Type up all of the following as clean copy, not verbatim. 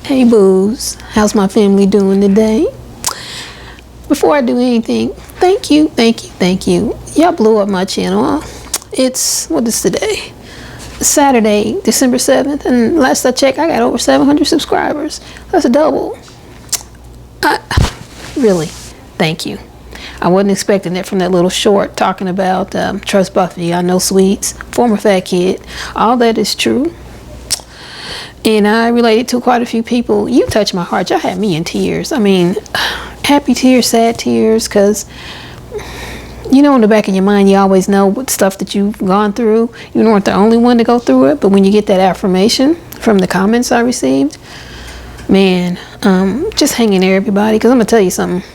Hey booze, how's my family doing today? Before I do anything, thank you. Y'all blew up my channel. What is today? Saturday, December 7th, and last I checked, I got over 700 subscribers. That's a double. Really, thank you. I wasn't expecting it from that little short talking about trust Buffy, I know sweets, former fat kid. All that is true. And I related to quite a few people. You touched my heart. Y'all had me in tears. I mean, happy tears, sad tears, because you know in the back of your mind you always know what stuff that you've gone through. You weren't the only one to go through it, but when you get that affirmation from the comments I received, man, just hang in there, everybody, because I'm going to tell you something.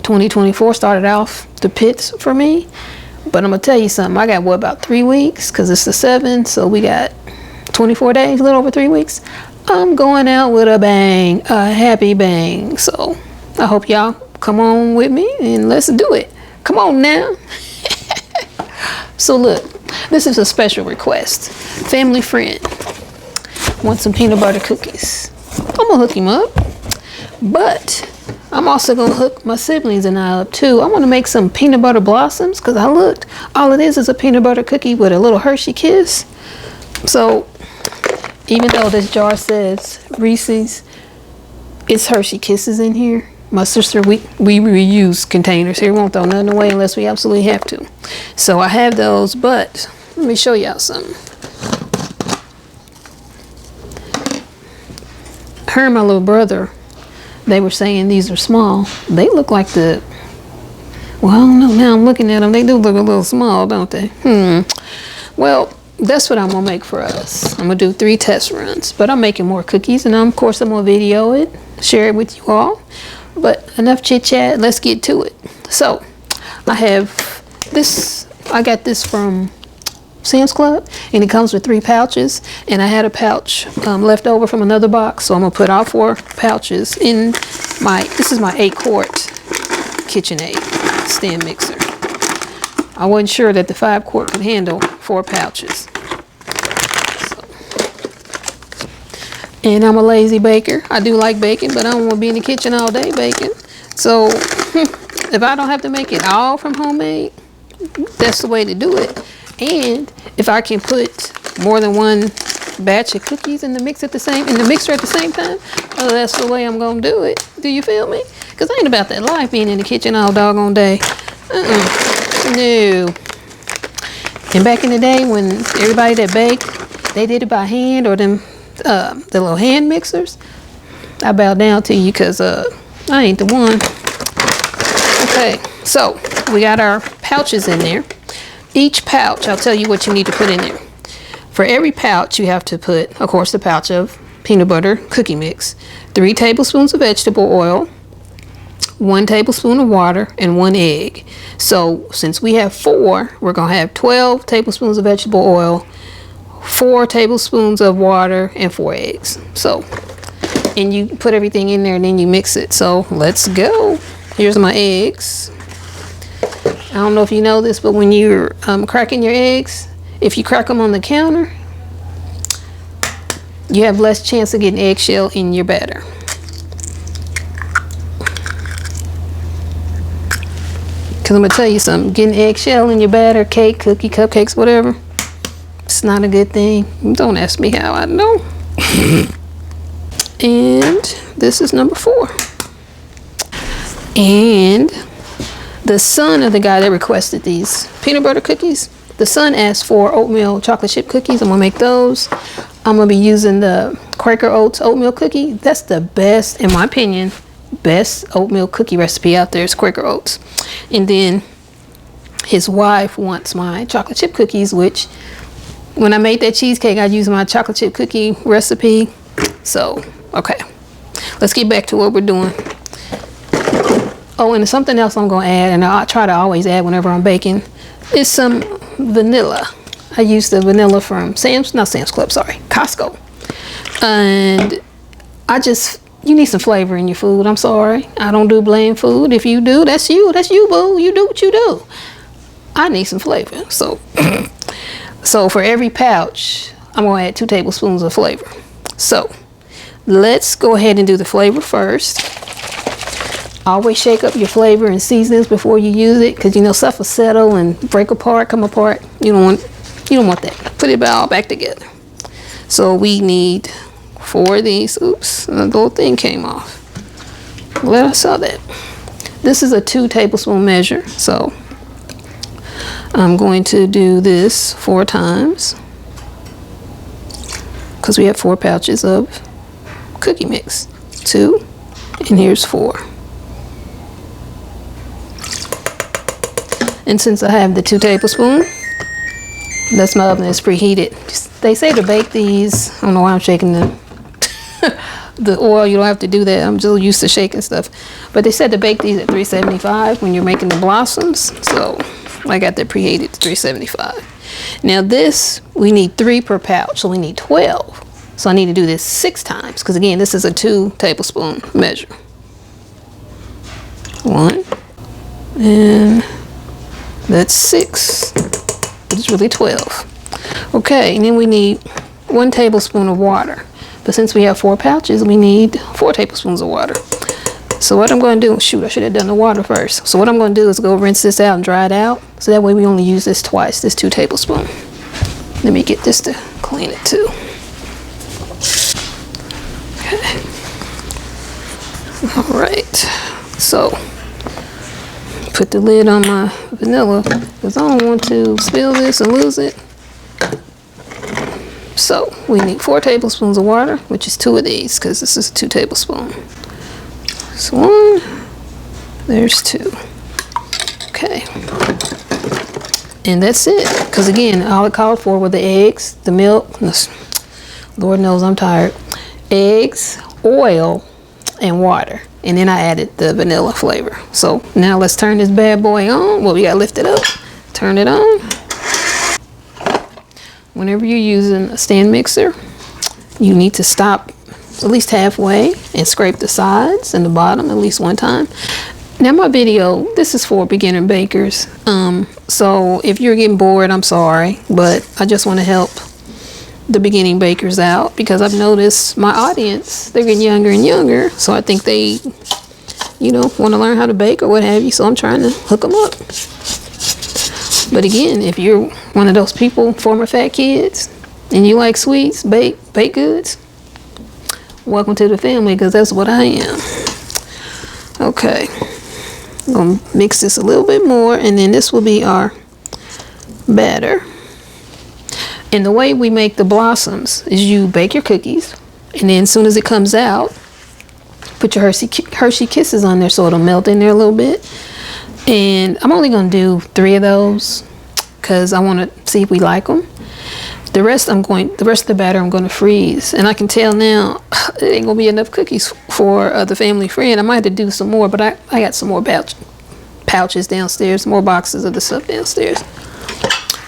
2024 started off the pits for me, but I'm going to tell you something. I got, about 3 weeks, because it's the 7th, so we got 24 days, a little over 3 weeks. I'm going out with a bang, a happy bang. So I hope y'all come on with me and let's do it. Come on now. So look, this is a special request. Family friend wants some peanut butter cookies. I'm gonna hook him up, but I'm also gonna hook my siblings and I up too. I want to make some peanut butter blossoms, because I looked, all it is a peanut butter cookie with a little Hershey kiss. So even though this jar says Reese's, it's Hershey Kisses in here. My sister, we reuse containers here. Won't throw nothing away unless we absolutely have to. So I have those, but let me show y'all something. Her and my little brother, they were saying these are small. They look like well, I don't know, now I'm looking at them. They do look a little small, don't they? Well, that's what I'm gonna make for us. I'm gonna do 3 test runs, but I'm making more cookies, and of course I'm gonna video it, share it with you all. But enough chit chat, let's get to it. So I have this, I got this from Sam's Club, and it comes with 3 pouches, and I had a pouch left over from another box, so I'm gonna put all 4 pouches in this is my 8-quart KitchenAid stand mixer. I wasn't sure that the 5-quart could handle 4 pouches. And I'm a lazy baker. I do like baking, but I don't want to be in the kitchen all day baking. So if I don't have to make it all from homemade, that's the way to do it. And if I can put more than 1 batch of cookies in the mixer at the same time, that's the way I'm gonna do it. Do you feel me? Because I ain't about that life being in the kitchen all doggone day. No. And back in the day when everybody that baked, they did it by hand, or them the little hand mixers, I bow down to you, because I ain't the one. Okay, so we got our pouches in there. Each pouch, I'll tell you what you need to put in there. For every pouch, you have to put, of course, the pouch of peanut butter cookie mix, 3 tablespoons of vegetable oil, 1 tablespoon of water, and 1 egg. So since we have 4, we're gonna have 12 tablespoons of vegetable oil, 4 tablespoons of water, and 4 eggs. So, and you put everything in there and then you mix it. So let's go. Here's my eggs. I don't know if you know this, but when you're cracking your eggs, if you crack them on the counter, you have less chance of getting eggshell in your batter. Because I'm going to tell you something, getting eggshell in your batter, cake, cookie, cupcakes, whatever, it's not a good thing. Don't ask me how I know. And this is number 4. And the son of the guy that requested these peanut butter cookies, the son asked for oatmeal chocolate chip cookies. I'm gonna make those. I'm gonna be using the Quaker Oats oatmeal cookie. That's the best, in my opinion, best oatmeal cookie recipe out there is Quaker Oats. And then his wife wants my chocolate chip cookies, which when I made that cheesecake, I used my chocolate chip cookie recipe. So, okay, let's get back to what we're doing. Oh, and something else I'm gonna add, and I try to always add whenever I'm baking, is some vanilla. I use the vanilla from Costco. And you need some flavor in your food. I'm sorry, I don't do bland food. If you do, that's you, boo. You do what you do. I need some flavor. So, so for every pouch, I'm gonna add 2 tablespoons of flavor. So Let's go ahead and do the flavor first. Always shake up your flavor and seasonings before you use it, because you know stuff will settle and break apart, come apart. You don't want that. Put it all back together. So we need 4 of these. Oops, the little thing came off. Well, I saw that. This is a 2 tablespoon measure, so I'm going to do this 4 times because we have 4 pouches of cookie mix. 2, and here's 4. And since I have the 2 tablespoons, that's my oven is preheated. They say to bake these, I don't know why I'm shaking the oil. You don't have to do that. I'm just used to shaking stuff. But they said to bake these at 375 when you're making the blossoms. So I got that preheated to 375. Now this, we need 3 per pouch, so we need 12. So I need to do this 6 times, because again, this is a 2 tablespoon measure. 1, and that's 6, but it's really 12. Okay, and then we need 1 tablespoon of water. But since we have 4 pouches, we need 4 tablespoons of water. So what I'm going to do, shoot, I should have done the water first. So what I'm going to do is go rinse this out and dry it out. So that way we only use this twice, this 2 tablespoons. Let me get this to clean it too. Okay. All right. So put the lid on my vanilla because I don't want to spill this and lose it. So we need 4 tablespoons of water, which is 2 of these because this is 2 tablespoons. There's 1, there's 2. Okay. And that's it. Because again, all it called for were the eggs, the milk, Lord knows I'm tired, eggs, oil, and water. And then I added the vanilla flavor. So now let's turn this bad boy on. Well, we got to lift it up, turn it on. Whenever you're using a stand mixer, you need to stop at least halfway and scrape the sides and the bottom at least 1 time. Now my video, this is for beginner bakers. So if you're getting bored, I'm sorry, but I just want to help the beginning bakers out because I've noticed my audience, they're getting younger and younger. So I think they, want to learn how to bake or what have you. So I'm trying to hook them up. But again, if you're one of those people, former fat kids, and you like sweets, baked goods, welcome to the family because that's what I am. Okay, I'm going to mix this a little bit more, and then this will be our batter. And the way we make the blossoms is you bake your cookies, and then as soon as it comes out, put your Hershey Kisses on there so it'll melt in there a little bit. And I'm only going to do 3 of those because I want to see if we like them. The rest of the batter I'm going to freeze. And I can tell now it ain't going to be enough cookies for the family friend. I might have to do some more, but I got some more pouches downstairs, more boxes of the stuff downstairs.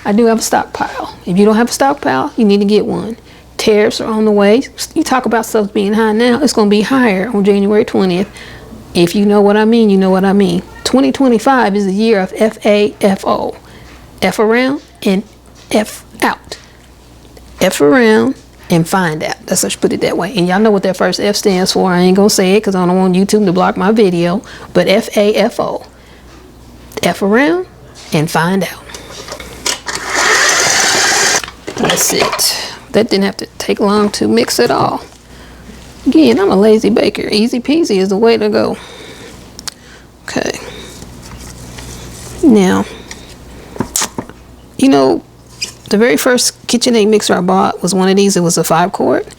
I do have a stockpile. If you don't have a stockpile, you need to get one. Tariffs are on the way. You talk about stuff being high now, it's going to be higher on January 20th. If you know what I mean, you know what I mean. 2025 is the year of FAFO. F around and F out. F around and find out. That's how you put it that way. And y'all know what that first F stands for. I ain't going to say it because I don't want YouTube to block my video. But FAFO. F around and find out. That's it. That didn't have to take long to mix at all. Again, I'm a lazy baker. Easy peasy is the way to go. Okay. Now, the very first KitchenAid mixer I bought was one of these. It was a 5-quart.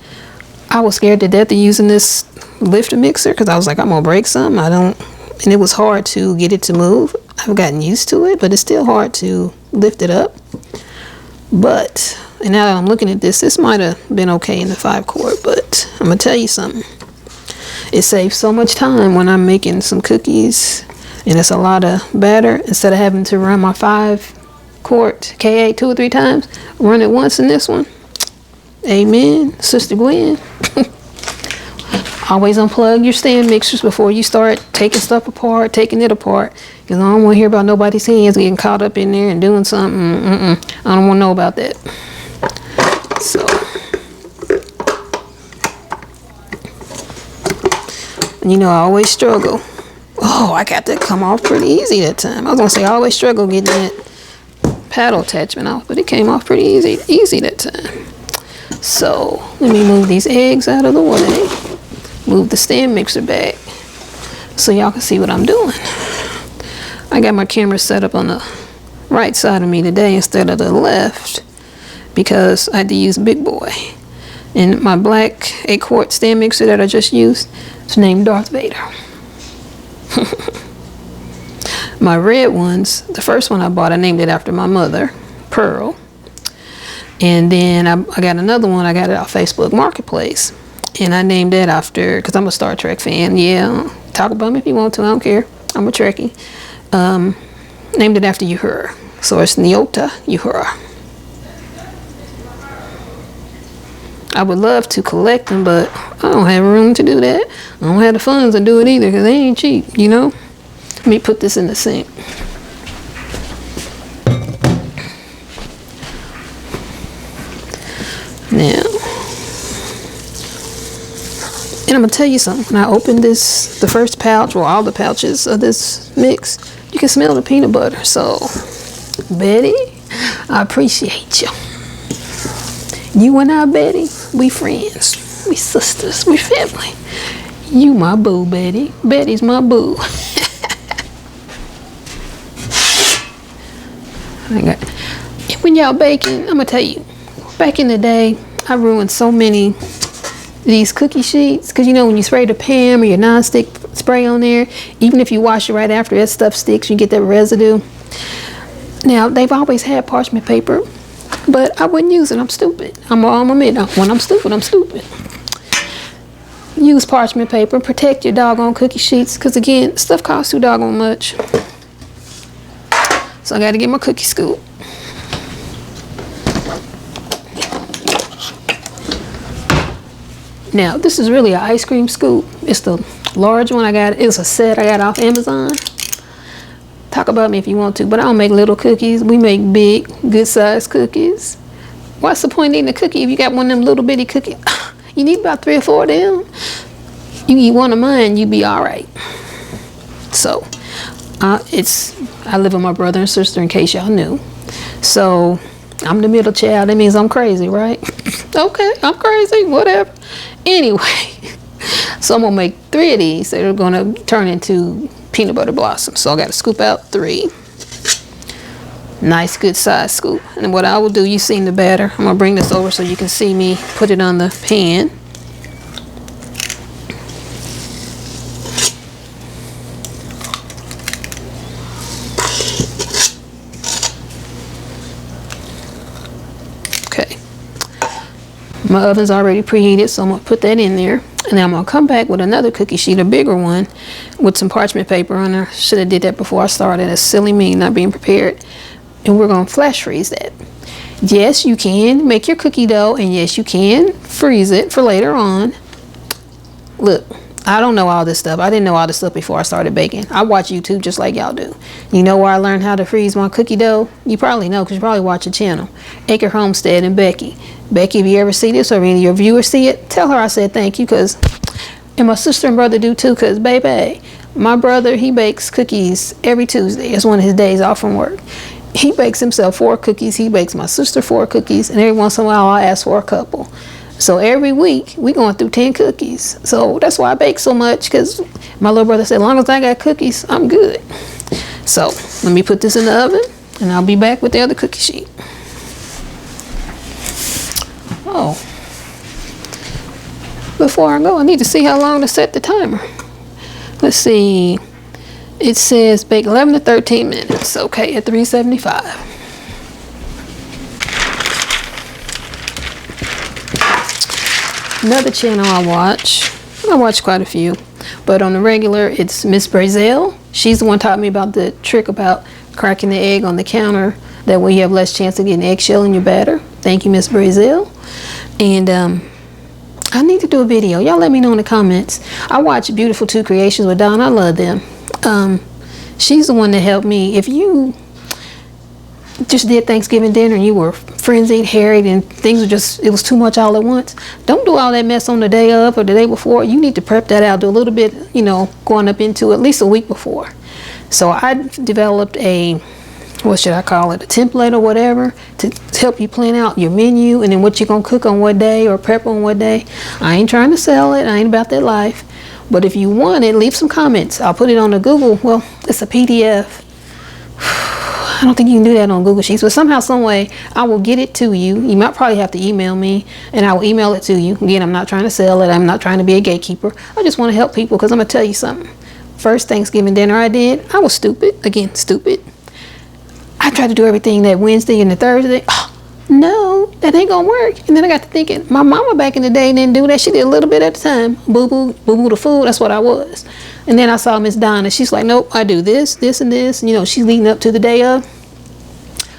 I was scared to death of using this lift mixer because I was like, I'm going to break something. And it was hard to get it to move. I've gotten used to it, but it's still hard to lift it up. But, and now that I'm looking at this might have been okay in the 5-quart, but I'm going to tell you something. It saves so much time when I'm making some cookies and it's a lot of batter. Instead of having to run my 5-quart K8 2 or 3 times, run it once in this one. Amen, Sister Gwen. Always unplug your stand mixers before you start taking stuff apart, taking it apart. Because I don't want to hear about nobody's hands getting caught up in there and doing something. I don't want to know about that. So, You know, I always struggle. Oh, I got that come off pretty easy that time. I was gonna say I always struggle getting that paddle attachment off, but it came off pretty easy that time. So let me move these eggs out of the way. Move the stand mixer back so y'all can see what I'm doing. I got my camera set up on the right side of me today instead of the left because I had to use Big Boy. And my black 8-quart stand mixer that I just used is named Darth Vader. My red ones, the first one I bought, I named it after my mother, Pearl. And then I got another one, I got it off Facebook Marketplace. And I named that after, because I'm a Star Trek fan. Yeah, talk about me if you want to, I don't care. I'm a Trekkie. Named it after Uhura. So it's Nyota Uhura. I would love to collect them, but I don't have room to do that. I don't have the funds to do it either because they ain't cheap, you know? Let me put this in the sink. Now, and I'm gonna tell you something. When I opened this, the first pouch, or all the pouches of this mix, you can smell the peanut butter. So, Betty, I appreciate you. You and I, Betty, we friends, we sisters, we family. You my boo, Betty. Betty's my boo. When y'all baking, I'm gonna tell you, back in the day, I ruined so many these cookie sheets, because you know when you spray the pan or your non-stick spray on there, even if you wash it right after, that stuff sticks, you get that residue. Now, they've always had parchment paper, but I wouldn't use it. I'm stupid. I'm admit, when I'm stupid, I'm stupid. Use parchment paper, protect your doggone cookie sheets, because again, stuff costs too doggone much. So I got to get my cookie scoop. Now, this is really an ice cream scoop. It's the large one I got. It's a set I got off Amazon. Talk about me if you want to, but I don't make little cookies. We make big, good-sized cookies. What's the point of eating a cookie if you got one of them little bitty cookies? You need about 3 or 4 of them. You eat one of mine, you be all right. So, I live with my brother and sister, in case y'all knew. So, I'm the middle child. That means I'm crazy, right? Okay, I'm crazy, whatever. Anyway, so I'm gonna make 3 of these that are gonna turn into peanut butter blossoms. So I gotta scoop out 3. Nice, good size scoop. And what I will do, you seen the batter. I'm gonna bring this over so you can see me put it on the pan. Okay. My oven's already preheated, so I'm gonna put that in there. And then I'm gonna come back with another cookie sheet, a bigger one, with some parchment paper on there. Should have did that before I started. That's silly me, not being prepared. And we're gonna flash freeze that. Yes, you can make your cookie dough, and yes, you can freeze it for later on. Look, I don't know all this stuff. I didn't know all this stuff before I started baking. I watch YouTube just like y'all do. You know where I learned how to freeze my cookie dough? You probably know, because you probably watch a channel. Acre Homestead and Becky. Becky, if you ever see this or any of your viewers see it, tell her I said thank you, because, and my sister and brother do too, because baby, my brother, he bakes cookies every Tuesday. It's one of his days off from work. He bakes himself 4 cookies. He bakes my sister 4 cookies, and every once in a while I ask for a couple. So every week we going through 10 cookies. So that's why I bake so much, because my little brother said, as long as I got cookies, I'm good. So let me put this in the oven, and I'll be back with the other cookie sheet. Oh, before I go, I need to see how long to set the timer. Let's see. It says bake 11 to 13 minutes. Okay, at 375. Another channel I watch quite a few, but on the regular, it's Miss Brazel. She's the one taught me about the trick about cracking the egg on the counter. That way you have less chance of getting eggshell in your batter. Thank you, Miss Brazel. And I need to do a video. Y'all let me know in the comments. I watch Beautiful 2 Creations with Dawn. I love them. She's the one that helped me. If you just did Thanksgiving dinner and you were frenzied, harried, and things were just, it was too much all at once. Don't do all that mess on the day of or the day before. You need to prep that out, do a little bit, you know, going up into at least a week before. So I developed a, what should I call it, a template or whatever to help you plan out your menu and then what you're going to cook on what day or prep on what day. I ain't trying to sell it. I ain't about that life. But if you want it, leave some comments. I'll put it on the Google. Well, it's a PDF. I don't think you can do that on Google Sheets, but somehow, some way, I will get it to you. You might probably have to email me, and I will email it to you. Again, I'm not trying to sell it. I'm not trying to be a gatekeeper. I just want to help people because I'm going to tell you something. First Thanksgiving dinner I did, I was stupid. Again, stupid. I tried to do everything that Wednesday and the Thursday. Oh, no, that ain't going to work. And then I got to thinking, my mama back in the day didn't do that. She did a little bit at a time. Boo-boo the food. That's what I was. And then I saw Miss Donna. She's like, nope, I do this, this, and this. And, you know, she's leading up to the day of.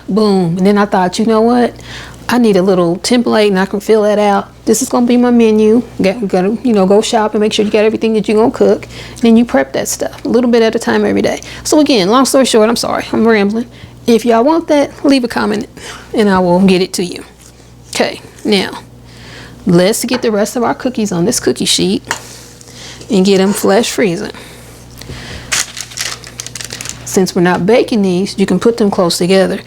Boom. And then I thought, you know what? I need a little template and I can fill that out. This is going to be my menu. Gotta, you know, go shop and make sure you got everything that you're going to cook. And then you prep that stuff a little bit at a time every day. So again, long story short, I'm sorry, I'm rambling. If y'all want that, leave a comment and I will get it to you. Okay, now let's get the rest of our cookies on this cookie sheet and get them flash freezing. Since we're not baking these, you can put them close together.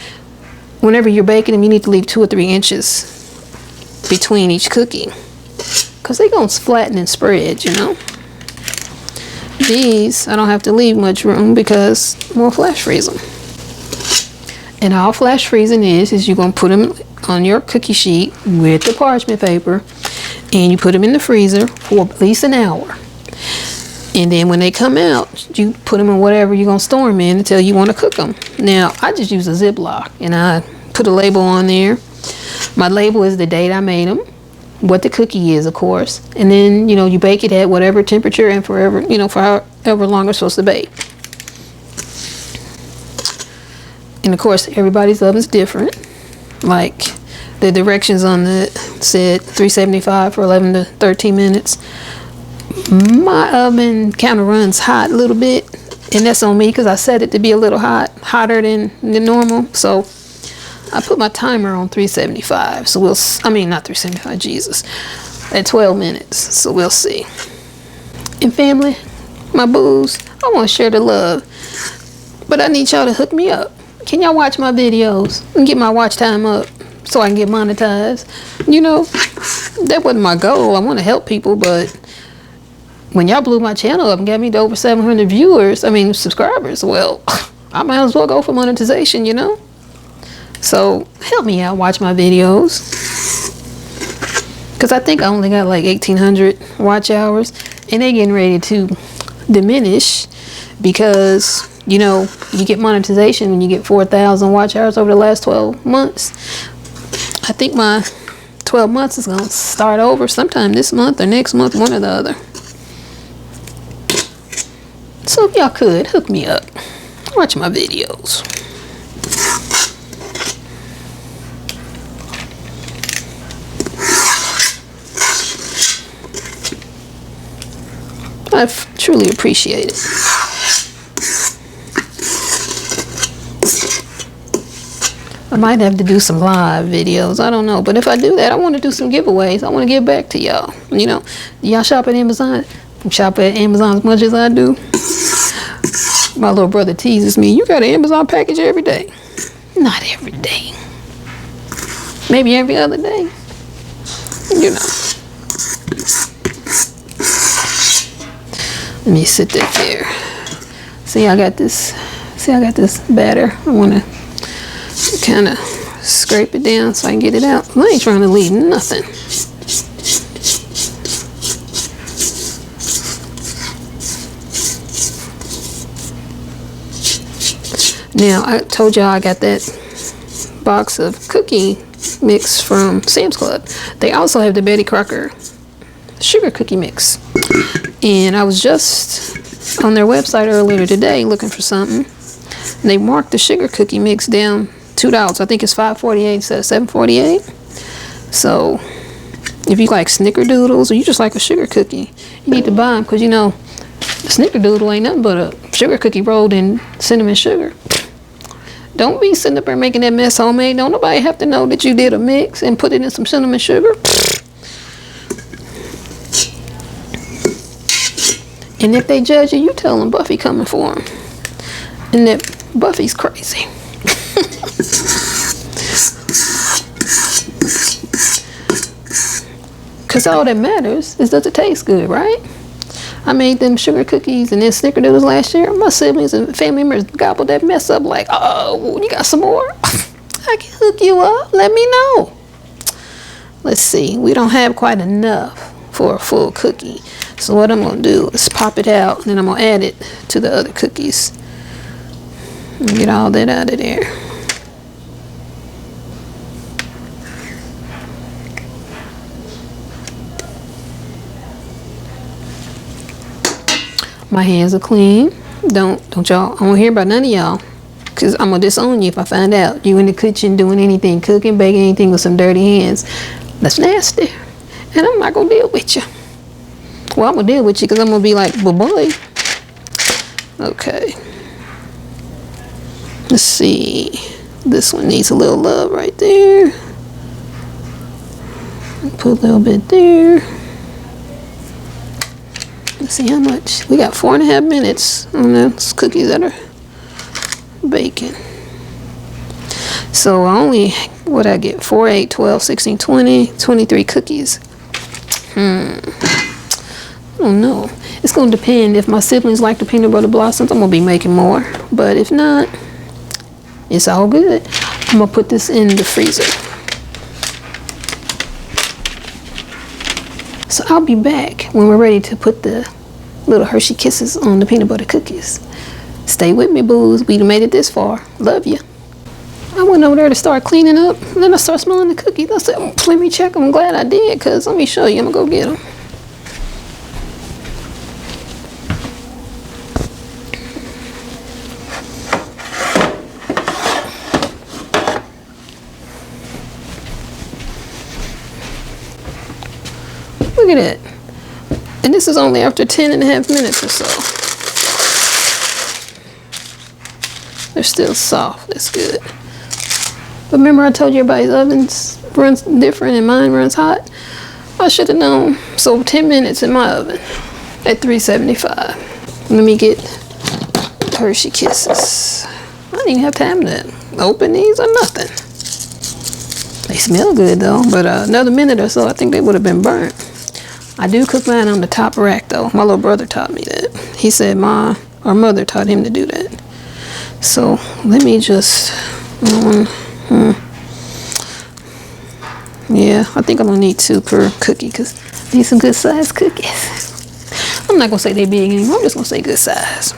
Whenever you're baking them, you need to leave 2 or 3 inches between each cookie because they're going to flatten and spread, you know. These, I don't have to leave much room because we'll flash freeze them. And all flash freezing is you're going to put them on your cookie sheet with the parchment paper and you put them in the freezer for at least an hour. And then when they come out, you put them in whatever you're going to store them in until you want to cook them. Now, I just use a Ziploc and I put a label on there. My label is the date I made them, what the cookie is, of course. And then, you know, you bake it at whatever temperature and forever, you know, for however long it's supposed to bake. And of course, everybody's oven's different. Like the directions on the said 375 for 11 to 13 minutes. My oven kind of runs hot a little bit, and that's on me because I set it to be a little hot, hotter than normal. So I put my timer on 375. So I mean not 375, Jesus, at 12 minutes. So we'll see. And family, my boos, I want to share the love, but I need y'all to hook me up. Can y'all watch my videos and get my watch time up so I can get monetized? You know, that wasn't my goal. I want to help people, but when y'all blew my channel up and got me to over 700 subscribers, well, I might as well go for monetization, you know? So help me out, watch my videos. Because I think I only got like 1,800 watch hours and they're getting ready to diminish because, you know, you get monetization when you get 4,000 watch hours over the last 12 months. I think my 12 months is going to start over sometime this month or next month, one or the other. So if y'all could, hook me up. Watch my videos. I truly appreciate it. I might have to do some live videos. I don't know. But if I do that, I want to do some giveaways. I want to give back to y'all. You know, y'all shop at Amazon? Shop at Amazon as much as I do. My little brother teases me, you got an Amazon package every day. Not every day. Maybe every other day. You know. Let me sit that there. See, I got this batter. I want to kind of scrape it down so I can get it out. I ain't trying to leave nothing. Now, I told y'all I got that box of cookie mix from Sam's Club. They also have the Betty Crocker sugar cookie mix. And I was just on their website earlier today looking for something. And they marked the sugar cookie mix down $2. I think it's $5.48 instead of $7.48. So if you like snickerdoodles or you just like a sugar cookie, you need to buy them because, you know, the snickerdoodle ain't nothing but a sugar cookie rolled in cinnamon sugar. Don't be sitting up there making that mess homemade. Don't nobody have to know that you did a mix and put it in some cinnamon sugar. And if they judge you, you tell them Buffy coming for them. And that Buffy's crazy. Because all that matters is does it taste good, right? I made them sugar cookies and then snickerdoodles last year. My siblings and family members gobbled that mess up like, oh, you got some more? I can hook you up. Let me know. Let's see. We don't have quite enough for a full cookie. So what I'm going to do is pop it out, and then I'm going to add it to the other cookies. And get all that out of there. My hands are clean. Don't y'all, I won't hear about none of y'all. Because I'm going to disown you if I find out you in the kitchen doing anything, cooking, baking anything with some dirty hands. That's nasty. And I'm not going to deal with you. Well, I'm going to deal with you because I'm going to be like, bye-bye. Okay. Let's see. This one needs a little love right there. Put a little bit there. Let's see how much. We got 4.5 minutes on those cookies that are baking. So I only, what I get? 4, 8, 12, 16, 20, 23 cookies. I don't know. It's going to depend. If my siblings like the peanut butter blossoms, I'm going to be making more. But if not, it's all good. I'm going to put this in the freezer. So I'll be back when we're ready to put the little Hershey Kisses on the peanut butter cookies. Stay with me, boos. We made it this far. Love you. I went over there to start cleaning up, and then I started smelling the cookies. I said, let me check them. I'm glad I did, because let me show you. I'm going to go get them. Look at it. And this is only after 10.5 minutes or so. They're still soft. That's good. But remember I told you everybody's ovens runs different and mine runs hot? I should have known. So 10 minutes in my oven at 375. Let me get the Hershey Kisses. I didn't even have time to open these or nothing. They smell good though, but another minute or so I think they would have been burnt. I do cook mine on the top rack though. My little brother taught me that. He said our mother taught him to do that. So let me just, yeah, I think I'm gonna need 2 per cookie because these some good sized cookies. I'm not gonna say they big anymore. I'm just gonna say good size.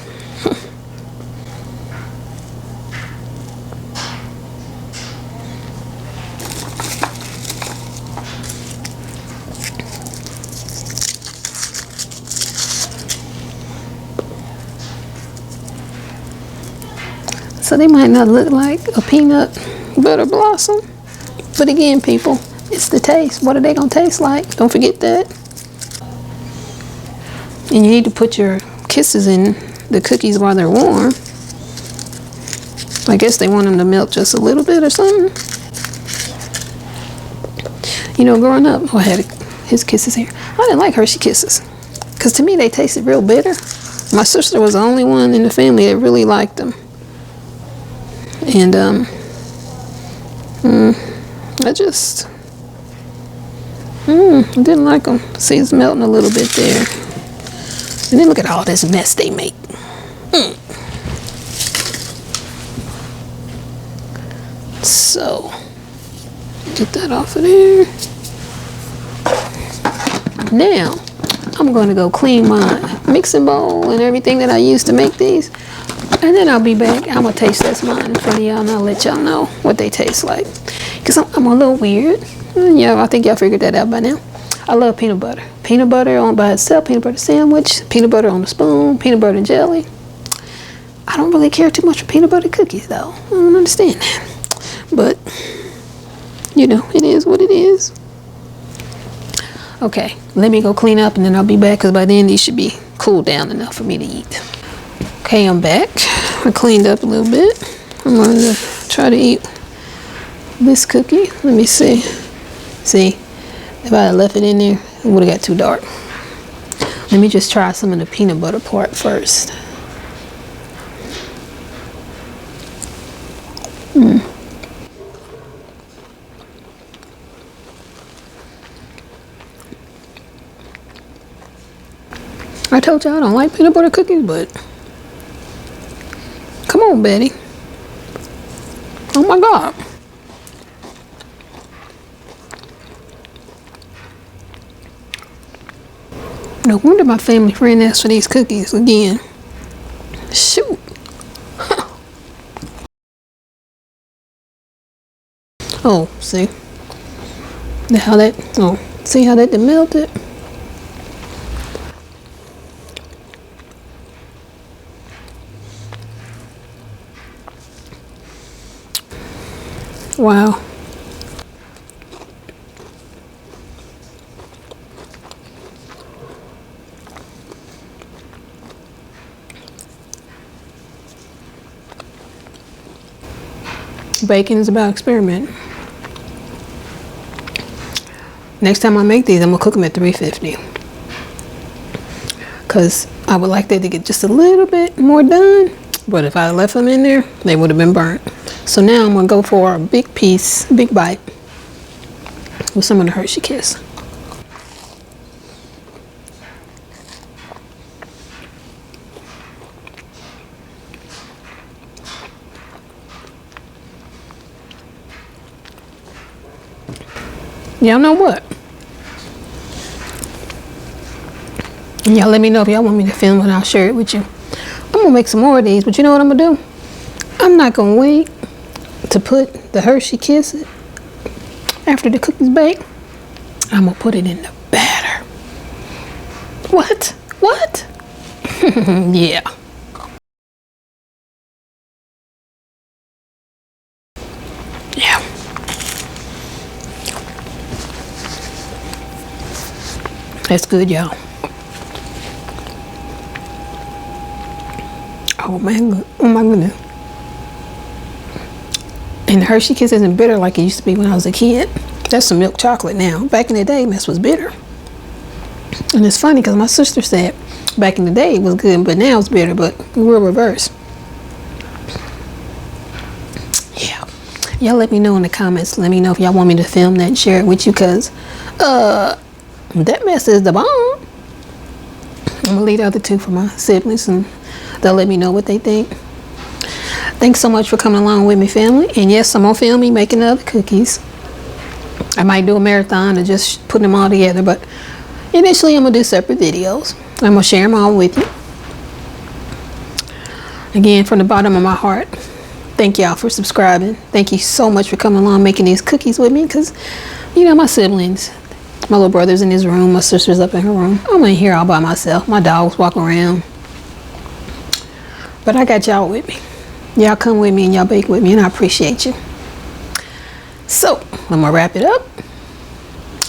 So they might not look like a peanut butter blossom. But again, people, it's the taste. What are they going to taste like? Don't forget that. And you need to put your kisses in the cookies while they're warm. I guess they want them to melt just a little bit or something. You know, growing up, I had his Kisses here. I didn't like Hershey Kisses. Because to me, they tasted real bitter. My sister was the only one in the family that really liked them. And I just didn't like them. See, it's melting a little bit there. And then look at all this mess they make. So, get that off of there. Now, I'm going to go clean my mixing bowl and everything that I used to make these. And then I'll be back. I'm going to taste test mine in front of y'all and I'll let y'all know what they taste like. Because I'm a little weird. Yeah, I think y'all figured that out by now. I love peanut butter. Peanut butter on by itself, peanut butter sandwich, peanut butter on the spoon, peanut butter and jelly. I don't really care too much for peanut butter cookies though. I don't understand that. But, you know, it is what it is. Okay, let me go clean up and then I'll be back because by then these should be cooled down enough for me to eat. Okay, I'm back. I cleaned up a little bit. I'm gonna try to eat this cookie. Let me see. See, if I had left it in there, it would have got too dark. Let me just try some of the peanut butter part first. I told you I don't like peanut butter cookies, but come on, Betty. Oh my God. No wonder my family friend asked for these cookies again. Shoot. Oh, see how that, see how that melted? Wow. Baking is about experimenting. Next time I make these, I'm gonna cook them at 350. Cause I would like that to get just a little bit more done. But if I left them in there, they would have been burnt. So now I'm gonna go for a big piece, big bite with some of the Hershey Kiss. Y'all know what? And y'all let me know if y'all want me to film it and I'll share it with you. I'm gonna make some more of these, but you know what I'm gonna do? I'm not gonna wait to put the Hershey Kiss after the cookies bake. I'm gonna put it in the batter. What? What? Yeah. Yeah. That's good, y'all. Oh man, oh my goodness. And the Hershey Kiss isn't bitter like it used to be when I was a kid. That's some milk chocolate now. Back in the day, this was bitter. And it's funny because my sister said back in the day it was good, but now it's bitter, but we're reverse. Yeah. Y'all let me know in the comments. Let me know if y'all want me to film that and share it with you, because that mess is the bomb. I'm gonna leave the other two for my siblings and they'll let me know what they think. Thanks so much for coming along with me, family. And yes, I'm gonna film me making the other cookies. I might do a marathon or just putting them all together, but initially I'm gonna do separate videos. I'm gonna share them all with you. Again, from the bottom of my heart, thank y'all for subscribing. Thank you so much for coming along making these cookies with me, because you know my siblings, my little brother's in his room, my sister's up in her room. I'm in here all by myself. My dogs walk around. But I got y'all with me. Y'all come with me and y'all bake with me, and I appreciate you. So, I'm gonna wrap it up.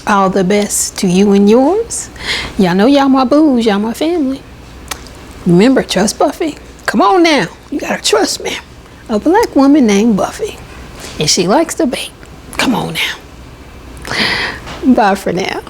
All the best to you and yours. Y'all know y'all my boos, y'all my family. Remember, trust Buffy. Come on now, you gotta trust me. A black woman named Buffy, and she likes to bake. Come on now. Bye for now.